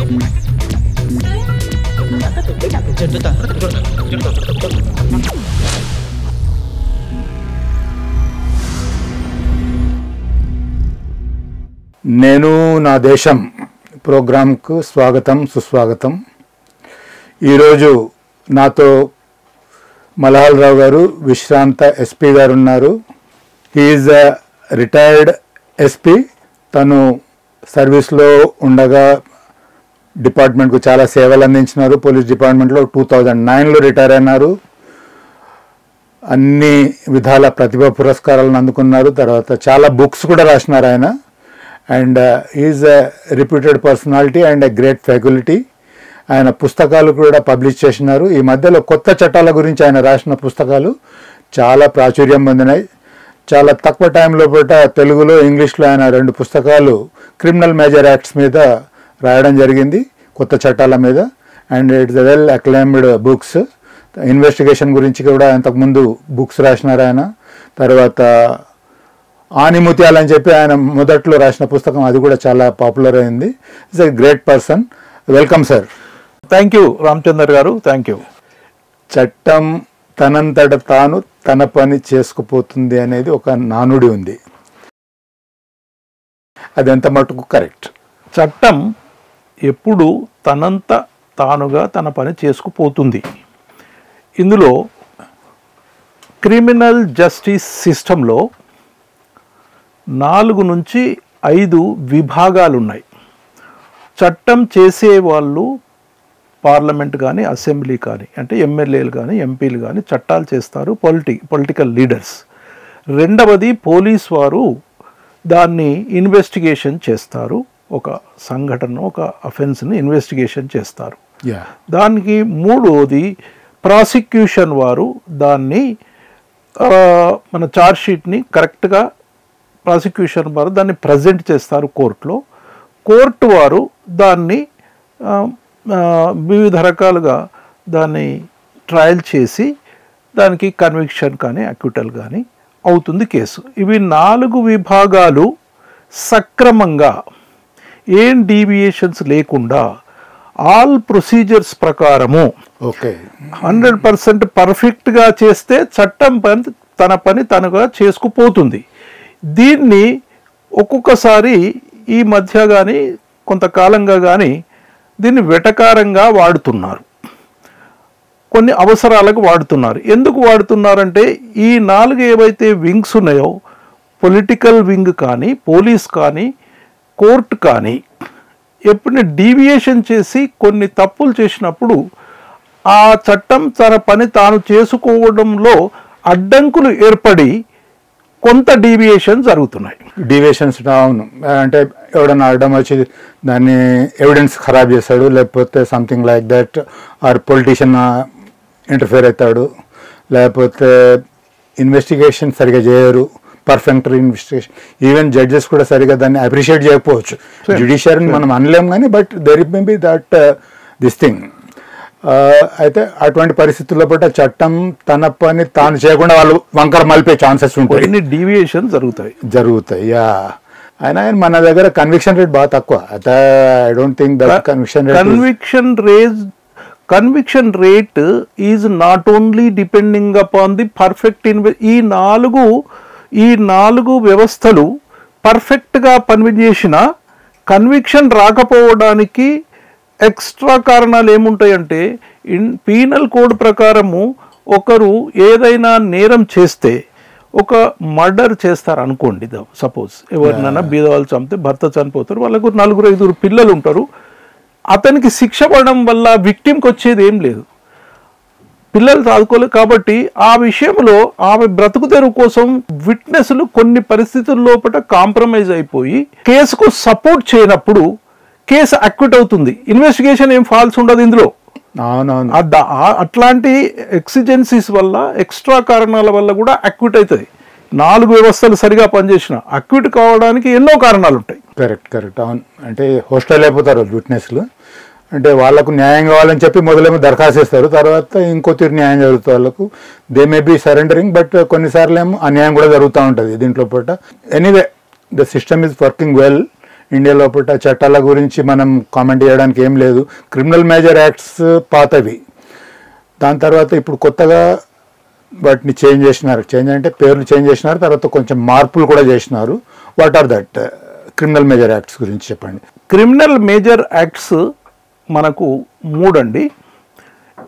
నేను నా దేశం ప్రోగ్రాంకు స్వాగతం సుస్వాగతం. ఈరోజు నాతో మలహాల్ రావు గారు విశ్రాంత ఎస్పీ గారు ఉన్నారు. He is a retired SP. తను సర్వీస్లో ఉండగా డిపార్ట్మెంట్కు చాలా సేవలు అందించినారు. పోలీస్ డిపార్ట్మెంట్లో 2009లో రిటైర్ అయినారు. అన్ని విధాల ప్రతిభా పురస్కారాలను అందుకున్నారు. తర్వాత చాలా బుక్స్ కూడా రాసినారు ఆయన. And is a reputed personality and a great faculty. ఆయన పుస్తకాలు కూడా పబ్లిష్ చేసినారు. ఈ మధ్యలో కొత్త చట్టాల గురించి ఆయన రాసిన పుస్తకాలు చాలా ప్రాచుర్యం పొందినాయి. చాలా తక్కువ టైంలో పూట తెలుగులో ఇంగ్లీష్లో ఆయన 2 పుస్తకాలు క్రిమినల్ మేజర్ యాక్ట్స్ మీద రాయడం జరిగింది, కొత్త చట్టాల మీద. And it's a well acclaimed books. Investigation గురించి కూడా ఇంతకుముందు బుక్స్ రాసినారు ఆయన. తర్వాత ఆనిముత్యాలు అని చెప్పి ఆయన మొదట్లో రాసిన పుస్తకం, అది కూడా చాలా పాపులర్ అయింది. It's a great person. Welcome sir. Thank you Ramachandar గారు, థ్యాంక్ యూ. చట్టం తనంతట తాను తన పని చేసుకుపోతుంది అనేది ఒక నానుడి ఉంది. అది ఎంత మటుకు కరెక్ట్? చట్టం ఎప్పుడు తనంత తానుగా తన పని చేసుకుపోతుంది. ఇందులో క్రిమినల్ జస్టిస్ సిస్టంలో 4 నుంచి 5 విభాగాలు ఉన్నాయి. చట్టం చేసేవాళ్ళు పార్లమెంట్ కానీ అసెంబ్లీ కానీ, అంటే ఎమ్మెల్యేలు కానీ ఎంపీలు కానీ చట్టాలు చేస్తారు, పొలిటికల్ లీడర్స్. రెండవది పోలీస్ వారు దాన్ని ఇన్వెస్టిగేషన్ చేస్తారు. ఒక సంఘటన, ఒక అఫెన్స్ని ఇన్వెస్టిగేషన్ చేస్తారు. దానికి మూడవది ప్రాసిక్యూషన్ వారు దాన్ని మన ఛార్జ్షీట్ని కరెక్ట్గా ప్రాసిక్యూషన్ వారు దాన్ని ప్రజెంట్ చేస్తారు కోర్టులో. కోర్టు వారు దాన్ని వివిధ రకాలుగా దాన్ని ట్రయల్ చేసి దానికి కన్విక్షన్ కానీ అక్విటల్ కానీ అవుతుంది కేసు. ఇవి 4 విభాగాలు సక్రమంగా ఏం డీవియేషన్స్ లేకుండా ఆల్ ప్రొసీజర్స్ ప్రకారము 100% పర్ఫెక్ట్గా చేస్తే చట్టం తన పని తనగా చేసుకుపోతుంది. దీన్ని ఒక్కొక్కసారి ఈ మధ్య కానీ కొంతకాలంగా కానీ దీన్ని వెటకారంగా వాడుతున్నారు, కొన్ని అవసరాలకు వాడుతున్నారు. ఎందుకు వాడుతున్నారంటే ఈ 4 ఏవైతే వింగ్స్ ఉన్నాయో, పొలిటికల్ వింగ్ కానీ, పోలీస్ కానీ, కోర్టు కానీ, ఎప్పుడైనా డీవియేషన్ చేసి కొన్ని తప్పులు చేసినప్పుడు ఆ చట్టం తన పని తాను చేసుకోవడంలో అడ్డంకులు ఏర్పడి కొంత డీవియేషన్ జరుగుతున్నాయి. డీవియేషన్స్ అవును, అంటే ఎవడన్నా అడ్డం వచ్చి దాన్ని ఎవిడెన్స్ ఖరాబ్ చేస్తాడు, లేకపోతే something like that. Or politician interfere అవుతాడు, లేకపోతే ఇన్వెస్టిగేషన్ సరిగా చేయరు, పర్ఫెక్ట్ ఇన్వెస్టిగేషన్. ఈవెన్ జడ్జెస్ కూడా సరిగా దాన్ని అప్రిషియేట్ చేయకపోవచ్చు. జ్యుడిషియరీని మనం అనలేం కానీ, but there may be that this thing. అయితే అటువంటి పరిస్థితుల్లో పట్ల చట్టం తన పని తాను చేయకుండా వాళ్ళు వంకర మలిపే ఛాన్సెస్ ఉంటాయి, డీవియేషన్ జరుగుతాయి. యా, ఆయన మన దగ్గర కన్విక్షన్ రేట్ బాగా తక్కువ. I don't think that conviction rate is not only depending upon the perfect ఈ నాలుగు వ్యవస్థలు పర్ఫెక్ట్గా పనిచేసిన కన్విక్షన్ రాకపోవడానికి ఎక్స్ట్రా కారణాలు ఏముంటాయంటే, పీనల్ కోడ్ ప్రకారము ఒకరు ఏదైనా నేరం చేస్తే, ఒక మర్డర్ చేస్తారు అనుకోండి, సపోజ్ ఎవరినైనా బీదవాళ్ళు చంపితే, భర్త చనిపోతారు, వాళ్ళకు 4-5 పిల్లలు ఉంటారు. అతనికి శిక్ష పడడం వల్ల విక్టిమ్కి వచ్చేది ఏం లేదు, పిల్లలు చదువుకోలేదు. కాబట్టి ఆ విషయంలో ఆమె బ్రతుకు తెరువు కోసం విట్నెస్లు కొన్ని పరిస్థితుల్లో కాంప్రమైజ్ అయిపోయి కేసుకు సపోర్ట్ చేయనప్పుడు కేసు అక్విట్ అవుతుంది. ఇన్వెస్టిగేషన్ ఏం ఫాల్స్ ఉండదు ఇందులో. అట్లాంటి ఎక్సిజెన్సీస్ వల్ల, ఎక్స్ట్రా కారణాల వల్ల కూడా అక్విట్ అవుతుంది. 4 వ్యవస్థలు సరిగా పనిచేసిన అక్విట్ కావడానికి ఎన్నో కారణాలు ఉంటాయి. కరెక్ట్. అవును, అంటే హోస్టల్ అయిపోతారు విట్నెస్లు. అంటే వాళ్ళకు న్యాయం కావాలని చెప్పి మొదలేమో దరఖాస్తు చేస్తారు, తర్వాత ఇంకో తీరు న్యాయం జరుగుతుంది వాళ్ళకు. They may be surrendering, but కొన్నిసార్లు ఏమో అన్యాయం కూడా జరుగుతూ ఉంటుంది దీంట్లో పూట. Anyway, the system is working well India లోపల చట్టాల గురించి మనం కామెంట్ చేయడానికి ఏం లేదు. క్రిమినల్ మేజర్ యాక్ట్స్ పాతవి, దాని తర్వాత ఇప్పుడు కొత్తగా వాటిని చేంజ్ చేసినారు. చేంజ్ అంటే పేర్లు చేంజ్ చేసినారు, తర్వాత కొంచెం మార్పులు కూడా చేసినారు. What are that criminal major acts గురించి చెప్పండి. క్రిమినల్ మేజర్ యాక్ట్స్ మనకు 3 అండి.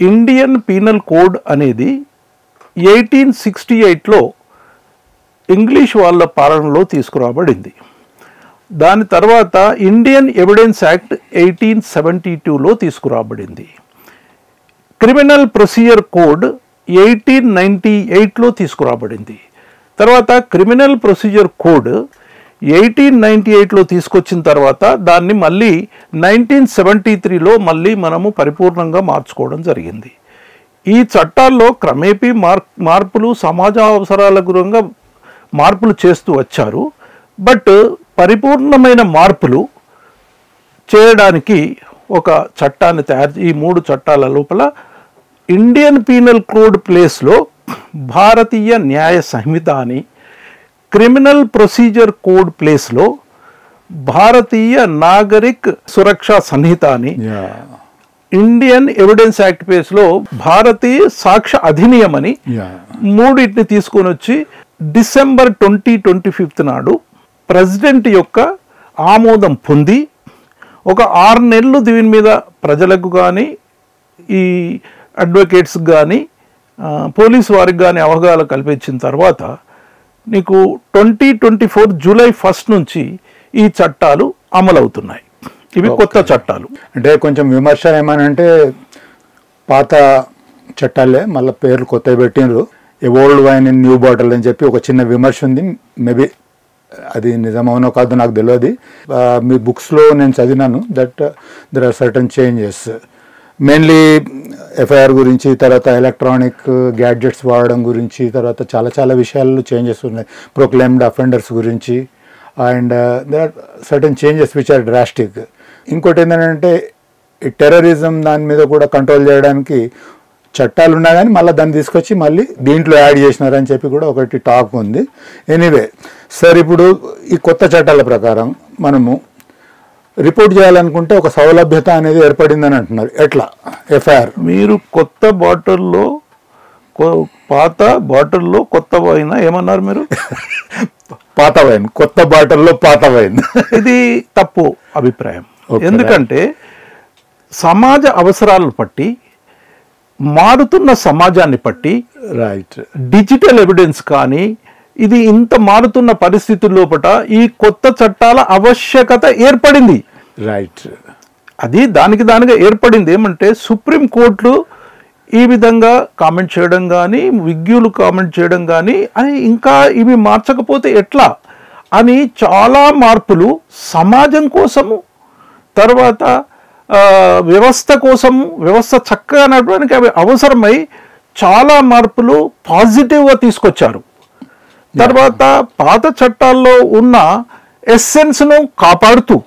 ఇండియన్ పీనల్ కోడ్ అనేది 1868లో ఇంగ్లీష్ వాళ్ళ పాలనలో తీసుకురాబడింది. దాని తర్వాత ఇండియన్ ఎవిడెన్స్ యాక్ట్ 1872లో తీసుకురాబడింది. క్రిమినల్ ప్రొసీజర్ కోడ్ 1898లో తీసుకురాబడింది. తర్వాత క్రిమినల్ ప్రొసీజర్ కోడ్ 1898లో తీసుకొచ్చిన తర్వాత దాన్ని మళ్ళీ 1973లో మళ్ళీ మనము పరిపూర్ణంగా మార్చుకోవడం జరిగింది. ఈ చట్టాల్లో క్రమేపీ మార్పులు సమాజ అవసరాల గురంగా మార్పులు చేస్తూ వచ్చారు. బట్ పరిపూర్ణమైన మార్పులు చేయడానికి ఒక చట్టాన్ని ఈ 3 చట్టాల లోపల ఇండియన్ పీనల్ కోడ్ ప్లేస్లో భారతీయ న్యాయ సంహిత అని, క్రిమినల్ ప్రొసీజర్ కోడ్ ప్లేస్లో భారతీయ నాగరిక్ సురక్షా సంహిత అని, ఇండియన్ ఎవిడెన్స్ యాక్ట్ ప్లేస్లో భారతీయ సాక్ష్య అధినియం అని 3 తీసుకొని వచ్చి డిసెంబర్ 2025 నాడు ప్రెసిడెంట్ యొక్క ఆమోదం పొంది ఒక 6 నెలలు దీని మీద ప్రజలకు కానీ ఈ అడ్వకేట్స్ కానీ పోలీసు వారికి కానీ అవగాహన కల్పించిన తర్వాత నీకు 2024 జూలై 1 నుంచి ఈ చట్టాలు అమలవుతున్నాయి. ఇవి కొత్త చట్టాలు. అంటే కొంచెం విమర్శ ఏమనంటే పాత చట్టాలే మళ్ళీ పేర్లు కొత్తవి పెట్టినరు, a old wine in new bottle అని చెప్పి ఒక చిన్న విమర్శ ఉంది. మేబీ అది నిజమవునో కాదు నాకు తెలియదు. మీ బుక్స్లో నేను చదివినాను that there are certain changes, mainly FIR గురించి, తర్వాత ఎలక్ట్రానిక్ గ్యాడ్జెట్స్ వాడడం గురించి, తర్వాత చాలా చాలా విషయాల్లో చేంజెస్ ఉన్నాయి. ప్రొక్లైమ్డ్ అఫెండర్స్ గురించి and there are certain changes which are drastic. ఇంకోటి ఏంటంటే ఈ టెర్రరిజం దాని మీద కూడా కంట్రోల్ చేయడానికి చట్టాలు ఉన్నా కానీ మళ్ళీ దాన్ని తీసుకొచ్చి మళ్ళీ దీంట్లో యాడ్ చేసినారని చెప్పి కూడా ఒకటి టాక్ ఉంది. ఎనీవే సార్, ఇప్పుడు ఈ కొత్త చట్టాల ప్రకారం మనము రిపోర్ట్ చేయాలనుకుంటే ఒక సౌలభ్యత అనేది ఏర్పడిందని అంటున్నారు. ఎట్లా ఎఫ్ఐఆర్? మీరు కొత్త బాటిల్లో పాత బాటిల్లో కొత్త వైన్ ఏమన్నారు మీరు? పాత వైన్, కొత్త బాటిల్లో పాత వైన్. ఇది తప్పు అభిప్రాయం. ఎందుకంటే సమాజ అవసరాలను బట్టి, మారుతున్న సమాజాన్ని బట్టి, రైట్, డిజిటల్ ఎవిడెన్స్ కానీ ఇది ఇంత మారుతున్న పరిస్థితుల లోపల ఈ కొత్త చట్టాల ఆవశ్యకత ఏర్పడింది. రైట్, అది దానిగా ఏర్పడింది. ఏమంటే సుప్రీంకోర్టులు ఈ విధంగా కామెంట్ చేయడం కానీ, విజ్ఞులు కామెంట్ చేయడం కానీ, అని ఇంకా ఇవి మార్చకపోతే ఎట్లా అని చాలా మార్పులు సమాజం కోసము, తర్వాత వ్యవస్థ కోసము, వ్యవస్థ చక్కగా నడవడానికి అవి అవసరమై చాలా మార్పులు పాజిటివ్గా తీసుకొచ్చారు. తర్వాత పాత చట్టాల్లో ఉన్న ఎస్సెన్స్ను కాపాడుతూ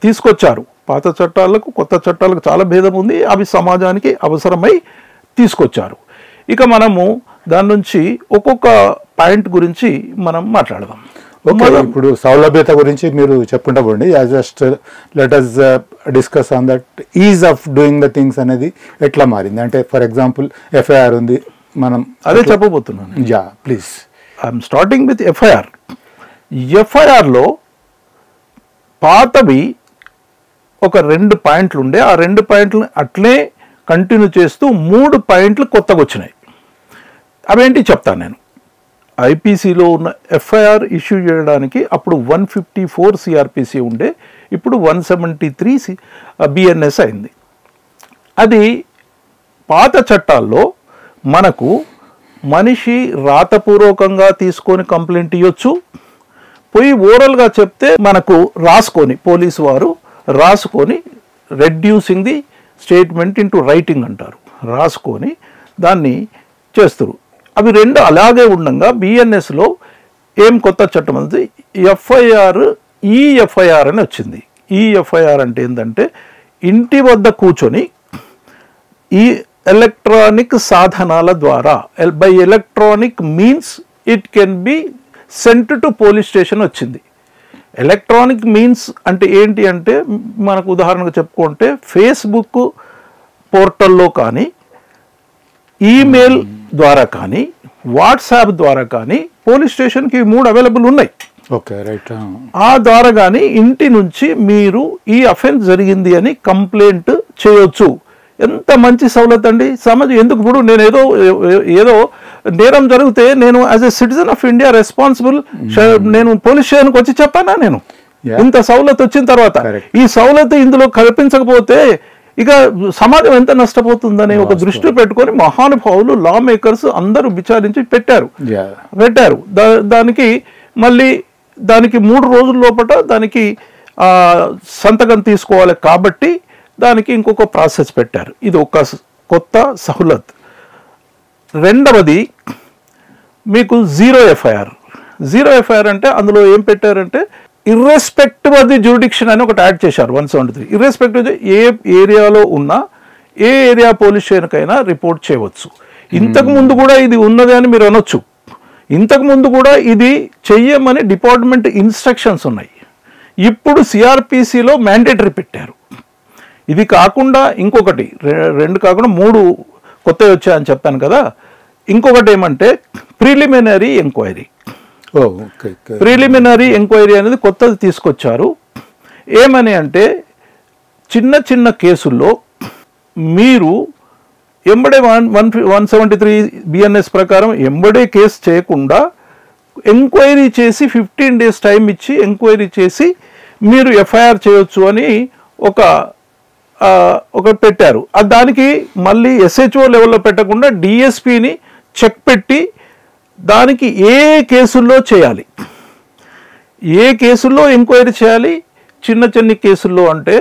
తీసుకొచ్చారు. పాత చట్టాలకు కొత్త చట్టాలకు చాలా భేదం ఉంది. అవి సమాజానికి అవసరమై తీసుకొచ్చారు. ఇక మనము దాని నుంచి ఒక్కొక్క పాయింట్ గురించి మనం మాట్లాడదాం. ఇప్పుడు సౌలభ్యత గురించి మీరు చెప్పుకుంటా పోండి. Just let us discuss on that is of doing the things అనేది ఎట్లా మారింది. అంటే ఫర్ ఎగ్జాంపుల్ ఎఫ్ఐఆర్ ఉంది, మనం అదే చెప్పబోతున్నాను. Yeah please. I'm starting with FIR. ఎఫ్ఐఆర్లో పాతవి ఒక 2 పాయింట్లు ఉండే, ఆ 2 పాయింట్లను అట్లే కంటిన్యూ చేస్తూ 3 పాయింట్లు కొత్తగా వచ్చినాయి. అవేంటి చెప్తాను నేను. ఐపీసీలో ఉన్న ఎఫ్ఐఆర్ ఇష్యూ చేయడానికి అప్పుడు 154 సిఆర్పిసి ఉండే, ఇప్పుడు 173 బిఎన్ఎస్ అయింది. అది పాత చట్టాల్లో మనకు మనిషి రాతపూర్వకంగా తీసుకొని కంప్లైంట్ ఇవ్వచ్చు, పోయి ఓరల్గా చెప్తే మనకు రాసుకొని పోలీసు వారు రాసుకొని reducing the statement into writing అంటారు, రాసుకొని దాన్ని చేస్తారు. అవి 2 అలాగే ఉండగా బిఎన్ఎస్లో ఏం కొత్త చట్టం అనేది ఎఫ్ఐఆర్, ఈఎఫ్ఐఆర్ అని వచ్చింది. ఈఎఫ్ఐఆర్ అంటే ఏంటంటే ఇంటి వద్ద కూర్చొని ఈ ఎలక్ట్రానిక్ సాధనాల ద్వారా, by electronic means it can be sent to police station వచ్చింది. ఎలక్ట్రానిక్ మీన్స్ అంటే ఏంటి అంటే మనకు ఉదాహరణకు చెప్పుకుంటే ఫేస్బుక్ పోర్టల్లో కానీ, ఈమెయిల్ ద్వారా కానీ, వాట్సాప్ ద్వారా కానీ పోలీస్ స్టేషన్కి 3 అవైలబుల్ ఉన్నాయి. Okay, right. ఆ ద్వారా కానీ ఇంటి నుంచి మీరు ఈ అఫెన్స్ జరిగింది అని కంప్లైంట్ చేయొచ్చు. ఎంత మంచి సౌలత్ అండి. సమాజం ఎందుకు ఇప్పుడు నేను ఏదో నేరం జరిగితే నేను as a citizen of India responsible నేను పోలీస్ స్టేషన్కి వచ్చి చెప్పానా? నేను ఇంత సౌలత్ వచ్చిన తర్వాత ఈ సౌలత్ ఇందులో కల్పించకపోతే ఇక సమాజం ఎంత నష్టపోతుందని ఒక దృష్టి పెట్టుకొని మహానుభావులు లా మేకర్స్ అందరూ విచారించి పెట్టారు. దానికి మళ్ళీ దానికి 3 రోజుల లోపల దానికి సంతకం తీసుకోవాలి కాబట్టి దానికి ఇంకొక ప్రాసెస్ పెట్టారు. ఇది ఒక కొత్త సహులత్. రెండవది మీకు జీరో ఎఫ్ఐఆర్ అంటే అందులో ఏం పెట్టారంటే ఇర్రెస్పెక్టివ్ ఆఫ్ ది జ్యూరిడిక్షన్ అని ఒకటి యాడ్ చేశారు 173. ఇర్రెస్పెక్టివ్ ఏ ఏరియాలో ఉన్నా ఏ ఏరియా పోలీస్ స్టేషన్కైనా రిపోర్ట్ చేయవచ్చు. ఇంతకు ముందు కూడా ఇది ఉన్నది అని మీరు అనొచ్చు. ఇంతకు ముందు కూడా ఇది చెయ్యమని డిపార్ట్మెంట్ ఇన్స్ట్రక్షన్స్ ఉన్నాయి. ఇప్పుడు సిఆర్పిసిలో మ్యాండేటరీ పెట్టారు. ఇది కాకుండా ఇంకొకటి 2 కాకుండా 3 కొత్తవి వచ్చాయని చెప్పాను కదా. ఇంకొకటి ఏమంటే ప్రిలిమినరీ ఎంక్వైరీ. ప్రిలిమినరీ ఎంక్వైరీ అనేది కొత్తది తీసుకొచ్చారు. ఏమని అంటే చిన్న చిన్న కేసుల్లో మీరు ఎంబడే 173 బిఎన్ఎస్ ప్రకారం ఎంబడే కేసు చేయకుండా ఎంక్వైరీ చేసి 15 days టైం ఇచ్చి ఎంక్వైరీ చేసి మీరు ఎఫ్ఐఆర్ చేయొచ్చు అని ఒక పెట్టారు. దానికి మళ్ళీ ఎస్హెచ్ఓ లెవెల్లో పెట్టకుండా డిఎస్పిని చెక్ పెట్టి దానికి ఏ కేసుల్లో చేయాలి, ఏ కేసుల్లో ఎంక్వైరీ చేయాలి. చిన్న కేసుల్లో అంటే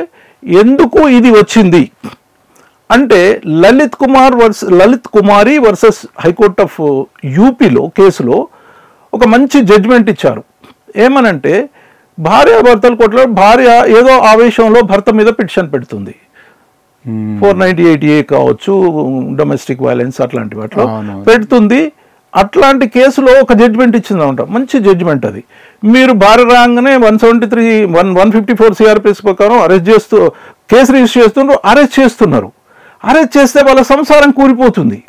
ఎందుకు ఇది వచ్చింది అంటే లలిత్ కుమారి వర్సెస్ హైకోర్ట్ ఆఫ్ యూపీలో కేసులో ఒక మంచి జడ్జిమెంట్ ఇచ్చారు. ఏమనంటే భార్యాభర్తలు కొట్లాడు, భార్య ఏదో ఆవేశంలో భర్త మీద పిటిషన్ పెడుతుంది. 498A కావచ్చు, డొమెస్టిక్ వైలెన్స్ అట్లాంటి వాటిలో పెడుతుంది. అట్లాంటి కేసులో ఒక జడ్జిమెంట్ ఇచ్చిందన్నమాట. మంచి జడ్జిమెంట్ అది. మీరు భార్య రాగానే 154 సిఆర్పిఎస్ ప్రకారం అరెస్ట్ చేస్తూ కేసు రిజిస్టర్ చేస్తున్నారు, అరెస్ట్ చేస్తున్నారు. అరెస్ట్ చేస్తే వాళ్ళ సంసారం కూలిపోతుంది.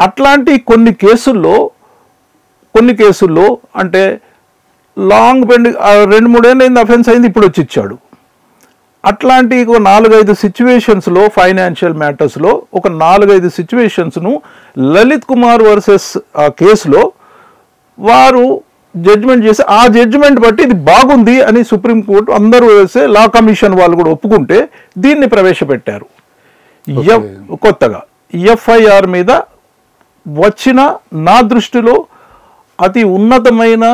అట్లాంటి కొన్ని కేసుల్లో అంటే లాంగ్ పెండింగ్ 2-3 ఏళ్ళు అయింది అఫెన్స్ అయింది, ఇప్పుడు వచ్చి ఇచ్చాడు. అట్లాంటి 4-5 సిచ్యువేషన్స్లో ఫైనాన్షియల్ మ్యాటర్స్లో ఒక 4-5 సిచ్యువేషన్స్ను లలిత్ కుమార్ వర్సెస్ ఆ కేసులో వారు జడ్జిమెంట్ చేసి ఆ జడ్జిమెంట్ బట్టి ఇది బాగుంది అని సుప్రీంకోర్టు అందరూ వేస్తే లా కమిషన్ వాళ్ళు కూడా ఒప్పుకుంటే దీన్ని ప్రవేశపెట్టారు. కొత్తగా ఎఫ్ఐఆర్ మీద వచ్చిన నా దృష్టిలో అతి ఉన్నతమైన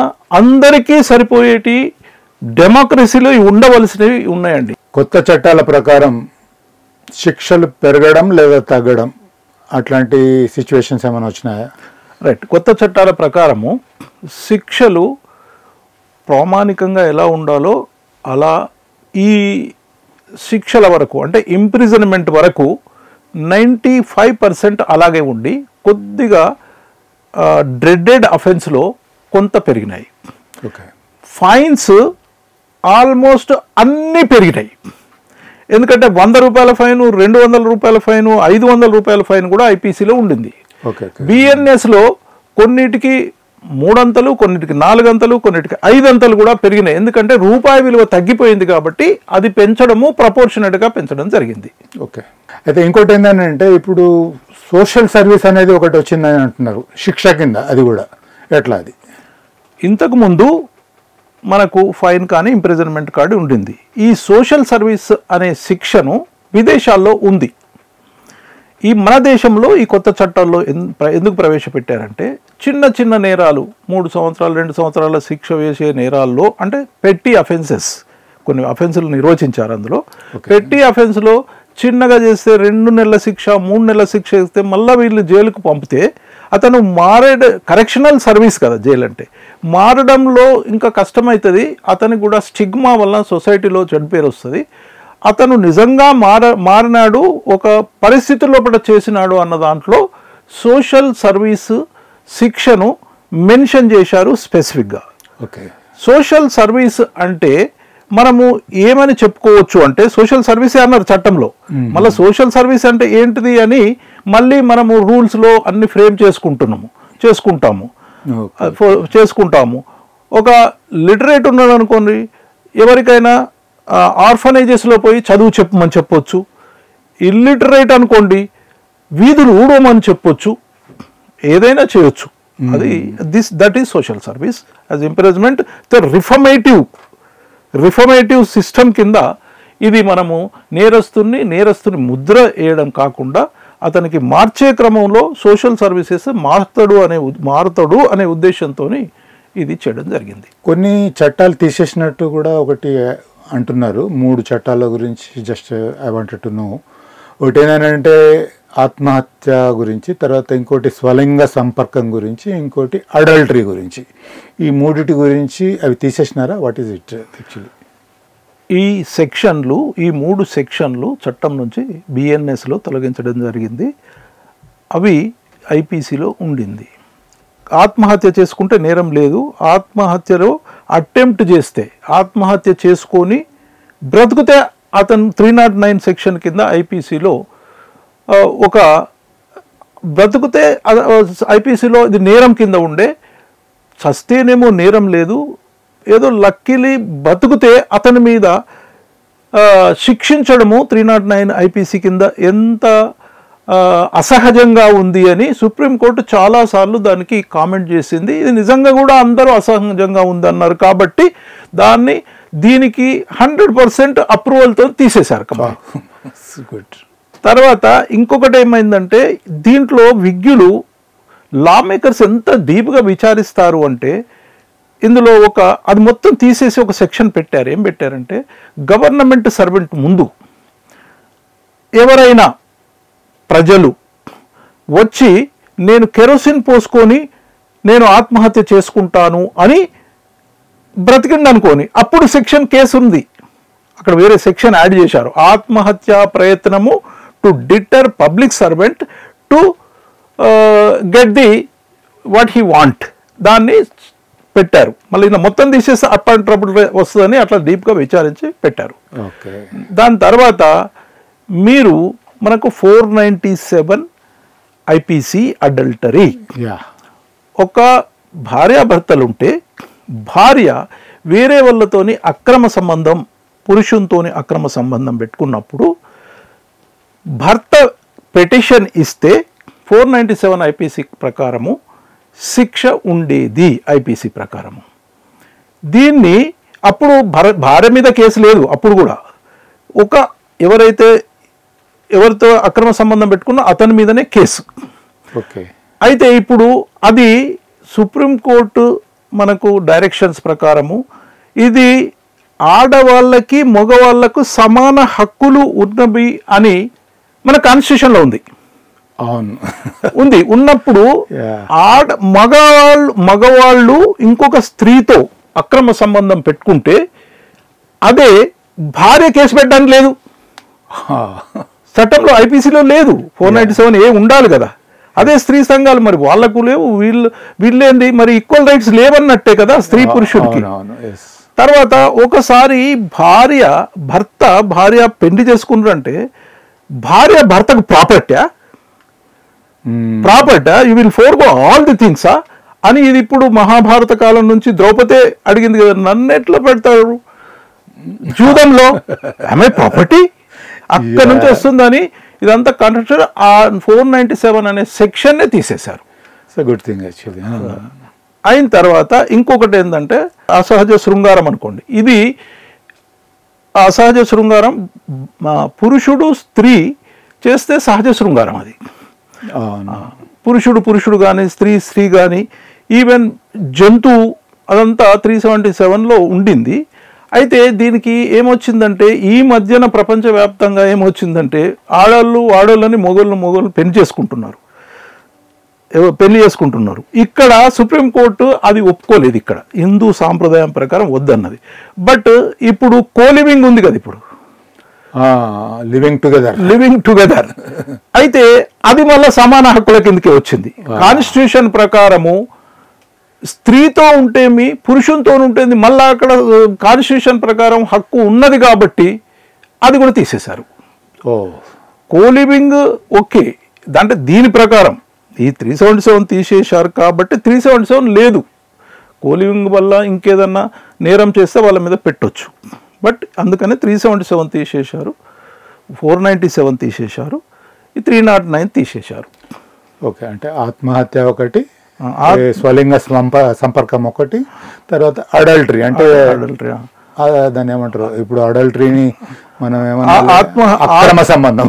అందరికీ సరిపోయేటి డెమోక్రసీలో ఉండవలసినవి ఉన్నాయండి. కొత్త చట్టాల ప్రకారం శిక్షలు పెరగడం లేదా తగ్గడం అట్లాంటి సిచ్యువేషన్స్ ఏమైనా వచ్చినాయా? రైట్. కొత్త చట్టాల ప్రకారము శిక్షలు ప్రామాణికంగా ఎలా ఉండాలో అలా ఈ శిక్షల వరకు అంటే ఇంప్రిజన్మెంట్ వరకు 95% అలాగే ఉండి కొద్దిగా డ్రెడెడ్ అఫెన్స్లో కొంత పెరిగినాయి. ఫైన్స్ ఆల్మోస్ట్ అన్నీ పెరిగినాయి. ఎందుకంటే 100 రూపాయల ఫైన్, 200 రూపాయల ఫైన్, 500 రూపాయల ఫైన్ కూడా ఐపీసీలో ఉండింది. బిఎన్ఎస్లో కొన్నిటికి 3 అంతలు, కొన్నిటికి 4 అంతలు, కొన్నిటికి 5 అంతలు కూడా పెరిగినాయి. ఎందుకంటే రూపాయి విలువ తగ్గిపోయింది కాబట్టి అది పెంచడము ప్రపోర్షనేట్గా పెంచడం జరిగింది. ఓకే. అయితే ఇంకోటి ఏంటంటే ఇప్పుడు సోషల్ సర్వీస్ అనేది ఒకటి వచ్చిందని అంటున్నారు శిక్ష కింద. అది కూడా ఎట్లా? అది ఇంతకుముందు మనకు ఫైన్ కానీ ఇంప్రిజన్మెంట్ కార్డు ఉండింది. ఈ సోషల్ సర్వీస్ అనే శిక్షను విదేశాల్లో ఉంది. ఈ మన దేశంలో ఈ కొత్త చట్టాల్లో ఎందుకు ప్రవేశపెట్టారంటే చిన్న నేరాలు 3 సంవత్సరాలు 2 సంవత్సరాల శిక్ష వేసే నేరాల్లో అంటే పెట్టి అఫెన్సెస్ కొన్ని అఫెన్సులు నిర్వచించారు. అందులో పెట్టి అఫెన్స్లో చిన్నగా చేస్తే 2 నెలల శిక్ష 3 నెలల శిక్ష ఇస్తే మళ్ళీ వీళ్ళు జైలుకు పంపితే అతను కరెక్షనల్ సర్వీస్ కదా జైలు అంటే, మారడంలో ఇంకా కష్టమవుతుంది. అతనికి కూడా స్టిగ్మా వల్ల సొసైటీలో చెడు పేరు వస్తుంది. అతను నిజంగా మారినాడు, ఒక పరిస్థితుల్లో కూడా చేసినాడు అన్న దాంట్లో సోషల్ సర్వీస్ శిక్షను మెన్షన్ చేశారు స్పెసిఫిక్గా. సోషల్ సర్వీస్ అంటే మనము ఏమని చెప్పుకోవచ్చు అంటే సోషల్ సర్వీసే అన్నారు చట్టంలో. మళ్ళీ సోషల్ సర్వీస్ అంటే ఏంటిది అని మళ్ళీ మనము రూల్స్లో అన్ని ఫ్రేమ్ చేసుకుంటాము. ఒక లిటరేట్ ఉన్నాడు అనుకోండి, ఎవరికైనా ఆర్ఫనైజెస్లో పోయి చదువు చెప్పమని చెప్పొచ్చు. ఇల్లిటరేట్ అనుకోండి, వీధులు ఊడమని చెప్పొచ్చు, ఏదైనా చేయొచ్చు. అది that is social service as encouragement. Reformative system కింద ఇది మనము నేరస్తుని ముద్ర వేయడం కాకుండా అతనికి మార్చే క్రమంలో సోషల్ సర్వీసెస్ మారుతాడు అనే ఉద్దేశంతో ఇది చేయడం జరిగింది. కొన్ని చట్టాలు తీసేసినట్టు కూడా ఒకటి అంటున్నారు. 3 చట్టాల గురించి just I wanted to know. ఒకటి ఏంటంటే ఆత్మహత్య గురించి, తర్వాత ఇంకోటి స్వలింగ సంపర్కం గురించి, ఇంకోటి అడల్టరీ గురించి. ఈ 3 గురించి అవి తీసేసినారా? What is it actually? ఈ 3 సెక్షన్లు చట్టం నుంచి బిఎన్ఎస్లో తొలగించడం జరిగింది. అవి ఐపీసీలో ఉండింది. ఆత్మహత్య చేసుకుంటే నేరం లేదు. ఆత్మహత్యలో అటెంప్ట్ చేస్తే, ఆత్మహత్య చేసుకొని బ్రతుకుతే అతను 309 సెక్షన్ కింద ఐపీసీలో ఒక బ్రతుకుతే ఐపీసీలో ఇది నేరం కింద ఉండే. చస్తేనేమో నేరం లేదు, ఏదో లక్కీలీ బతుకుతే అతని మీద శిక్షించడము 309 ఐపీసీ కింద ఎంత అసహజంగా ఉంది అని సుప్రీంకోర్టు చాలాసార్లు దానికి కామెంట్ చేసింది. ఇది నిజంగా కూడా అందరూ అసహజంగా ఉందన్నారు కాబట్టి దీనికి 100% అప్రూవల్తో తీసేశారు. తర్వాత ఇంకొకటి ఏమైందంటే, దీంట్లో విజ్ఞులు లా మేకర్స్ ఎంత డీప్గా విచారిస్తారు అంటే, ఇందులో అది మొత్తం తీసేసి ఒక సెక్షన్ పెట్టారు. ఏం పెట్టారంటే, గవర్నమెంట్ సర్వెంట్ ముందు ఎవరైనా ప్రజలు వచ్చి నేను కెరోసిన్ పోసుకొని నేను ఆత్మహత్య చేసుకుంటాను అని బ్రతికిండి అనుకోని, అప్పుడు సెక్షన్ కేసు ఉంది. అక్కడ వేరే సెక్షన్ యాడ్ చేశారు. ఆత్మహత్య ప్రయత్నము to deter public servant to get what he want, దాన్ని పెట్టారు. మళ్ళీ మొత్తం తీసేసి అపాయింట్ ట్రబుల్ వస్తుందని అట్లా డీప్గా విచారించి పెట్టారు. దాని తర్వాత మనకు 497 ఐపీసీ అడల్టరీ. ఒక భార్యాభర్తలుంటే భార్య వేరే వాళ్ళతోని పురుషునితోని అక్రమ సంబంధం పెట్టుకున్నప్పుడు భర్త పిటిషన్ ఇస్తే 497 ఐపీసీ ప్రకారము శిక్ష ఉండేది. ఐపీసీ ప్రకారము దీన్ని అప్పుడు భార్య మీద కేసు లేదు. అప్పుడు కూడా ఎవరితో అక్రమ సంబంధం పెట్టుకున్నా అతని మీదనే కేసు. అయితే ఇప్పుడు అది సుప్రీంకోర్టు మనకు డైరెక్షన్స్ ప్రకారము ఇది ఆడవాళ్ళకి మగవాళ్లకు సమాన హక్కులు ఉన్నవి అని మన కాన్స్టిట్యూషన్లో ఉంది. ఉన్నప్పుడు మగవాళ్ళు ఇంకొక స్త్రీతో అక్రమ సంబంధం పెట్టుకుంటే అదే భార్య కేసు పెట్టడానికి లేదు. చట్టంలో ఐపీసీలో లేదు. 497 ఉండాలి కదా. అదే స్త్రీ సంఘాలు మరి వాళ్లకు లేవు, వీళ్ళేంది మరి ఈక్వల్ రైట్స్ లేవన్నట్టే కదా స్త్రీ పురుషుడికి. తర్వాత ఒకసారి భార్య పెళ్లి చేసుకున్నారంటే భార్య భర్తకు property you will forgo all the things అని. ఇది ఇప్పుడు మహాభారత కాలం నుంచి ద్రౌపదే అడిగింది కదా, నన్ను ఎట్లా పెడతారు జూదంలో, ఆమె ప్రాపర్టీ అక్కడి నుంచి వస్తుందని ఇదంతా కంట్రక్టర్ 497 అనే సెక్షన్ తీసేశారు. Good thing actually. అయిన తర్వాత ఇంకొకటి ఏంటంటే అసహజ శృంగారం అనుకోండి. ఇది అసహజ శృంగారం పురుషుడు స్త్రీ చేస్తే సహజ శృంగారం. అది పురుషుడు కానీ స్త్రీ కానీ ఈవెన్ జంతువు అదంతా 377లో ఉండింది. అయితే దీనికి ఏమొచ్చిందంటే ఈ మధ్యన ప్రపంచవ్యాప్తంగా ఏమొచ్చిందంటే ఆడోళ్ళని మొగోళ్ళు పెళ్లి చేసుకుంటున్నారు. ఇక్కడ సుప్రీంకోర్టు అది ఒప్పుకోలేదు. ఇక్కడ హిందూ సాంప్రదాయం ప్రకారం వద్దన్నది. బట్ ఇప్పుడు కోలివింగ్ ఉంది కదా, ఇప్పుడు లివింగ్ టుగెదర్ అయితే అది మళ్ళీ సమాన హక్కుల కిందకే వచ్చింది. కాన్స్టిట్యూషన్ ప్రకారము స్త్రీతో ఉంటేమి పురుషునితో ఉంటేమి మళ్ళీ అక్కడ కాన్స్టిట్యూషన్ ప్రకారం హక్కు ఉన్నది కాబట్టి అది కూడా తీసేశారు. ఓ కోలివింగ్ ఓకే, అంటే దీని ప్రకారం ఈ 377 తీసేశారు కాబట్టి 377 లేదు. కోలివింగ్ వల్ల ఇంకేదన్నా నేరం చేస్తే వాళ్ళ మీద పెట్టొచ్చు. బట్ అందుకనే 377 తీసేశారు, 497 తీసేశారు, ఈ 309 తీసేశారు. ఓకే, అంటే ఆత్మహత్య ఒకటి, స్వలింగ సంపర్కం ఒకటి, తర్వాత అడల్టరీ అంటే అడల్టరీ దాన్ని ఏమంటారు ఇప్పుడు అడల్టరీని మనం ఏమన్నా అక్రమ సంబంధం.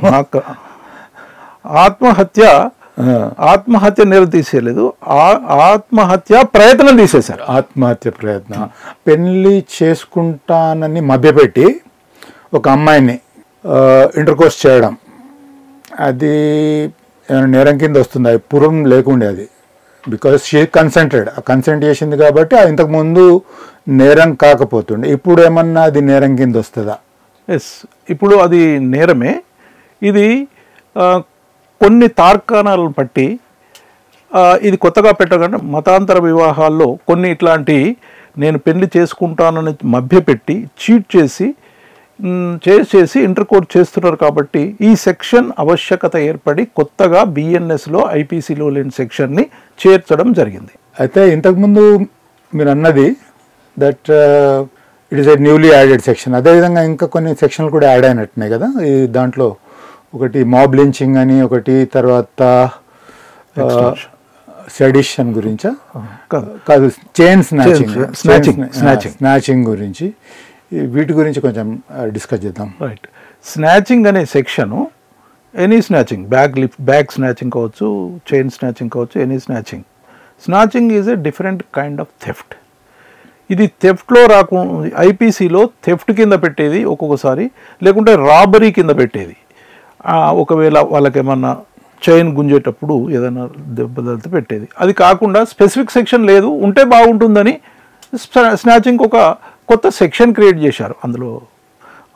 ఆత్మహత్య నేరం తీసేయలేదు, ఆత్మహత్య ప్రయత్నం తీసేశారు. ఆత్మహత్య ప్రయత్నం, పెళ్లి చేసుకుంటానని మభ్యపెట్టి ఒక అమ్మాయిని ఇంటర్కోర్స్ చేయడం, అది నేరం కింద వస్తుంది. అది పూర్వం లేకుండే అది, బికాస్ షీ కన్సెంట్ చేసింది కాబట్టి ఇంతకుముందు నేరం కాకపోతుండే. ఇప్పుడు ఏమన్నా అది నేరం కింద వస్తుందా? ఎస్, ఇప్పుడు అది నేరమే. ఇది కొన్ని తార్కాణాలను బట్టి ఇది కొత్తగా పెట్టకుండా మతాంతర వివాహాల్లో కొన్ని ఇట్లాంటి నేను పెళ్లి చేసుకుంటానని మభ్యపెట్టి చీట్ చేసి ఇంటర్కోర్స్ చేస్తున్నారు కాబట్టి ఈ సెక్షన్ ఆవశ్యకత ఏర్పడి కొత్తగా బిఎన్ఎస్లో ఐపీసీలో లేని సెక్షన్ని చేర్చడం జరిగింది. అయితే ఇంతకుముందు మీరు అన్నది that it is a newly added section, అదేవిధంగా ఇంకా కొన్ని సెక్షన్లు కూడా యాడ్ అయినట్టున్నాయి కదా ఈ దాంట్లో. ఒకటి మాబ్ లించింగ్ అని ఒకటి, తర్వాత సెడిషన్ గురించా కాదు, చైన్ స్నాచింగ్ గురించి, వీటి గురించి కొంచెం డిస్కస్ చేద్దాం. రైట్, స్నాచింగ్ అనే section any snatching, bag snatching కావచ్చు, చైన్ స్నాచింగ్ కావచ్చు, any snatching is a different kind of theft. ఇది థెఫ్ట్లో ఐపీసీలో థెఫ్ట్ కింద పెట్టేది ఒక్కొక్కసారి, లేకుంటే రాబరీ కింద పెట్టేది. ఒకవేళ వాళ్ళకేమన్నా చైన్ గుంజేటప్పుడు ఏదైనా దెబ్బతలితే పెట్టేది. అది కాకుండా స్పెసిఫిక్ సెక్షన్ లేదు, ఉంటే బాగుంటుందని స్నాచింగ్ ఒక కొత్త సెక్షన్ క్రియేట్ చేశారు. అందులో